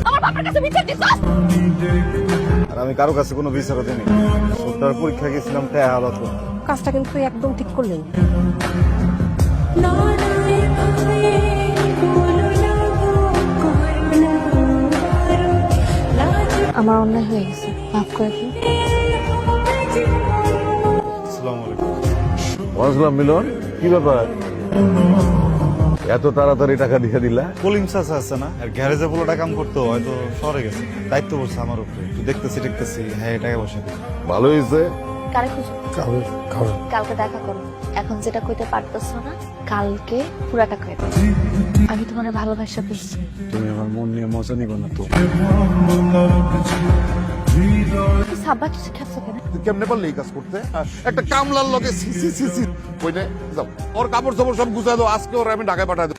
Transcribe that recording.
আমার বাবার কাছে বিচার দিছস? আর আমি কারো কাছে কোনো বিচারও দিইনি। সত্তর পরীক্ষা গেছিলাম টাকা আলাদা করে। কাজটা কিন্তু একদম ঠিক করলেন। আমার অন্যায় হয়ে গেছে, মাফ করে দিন। আসসালামু আলাইকুম। ওয়ালাইকুম মিলন, কি ব্যাপার? এত তাড়াতাড়ি টাকা দিয়ে দিলা? কলিম চাচা আছে না, আর গ্যারেজে বলে কাম করতো, হয়তো শহরে গেছে, দায়িত্ব পড়ছে আমার উপরে। একটু দেখতেছি হ্যাঁ টাকা বসে ভালো হয়েছে। কারে খুঁজো? কালকে দেখা করো। এখন যেটা কইতে পারতেছো না, কালকে পুরাটা কয়ে দাও। আমি তোমার ভালোবাসা পেয়েছি। তুমি আমার মন নিয়ে মজা নিব না তো? সাব্বা কিছু খেপছো কেন? তুই কেমনে পারলি এই কাজ করতে? একটা কামলার লগে সি সি সি সি কইনে যাও, ওর কাপড় চাপড় সব গুছাই দাও, আজকে ওর আমি ঢাকায় পাঠাই দেব।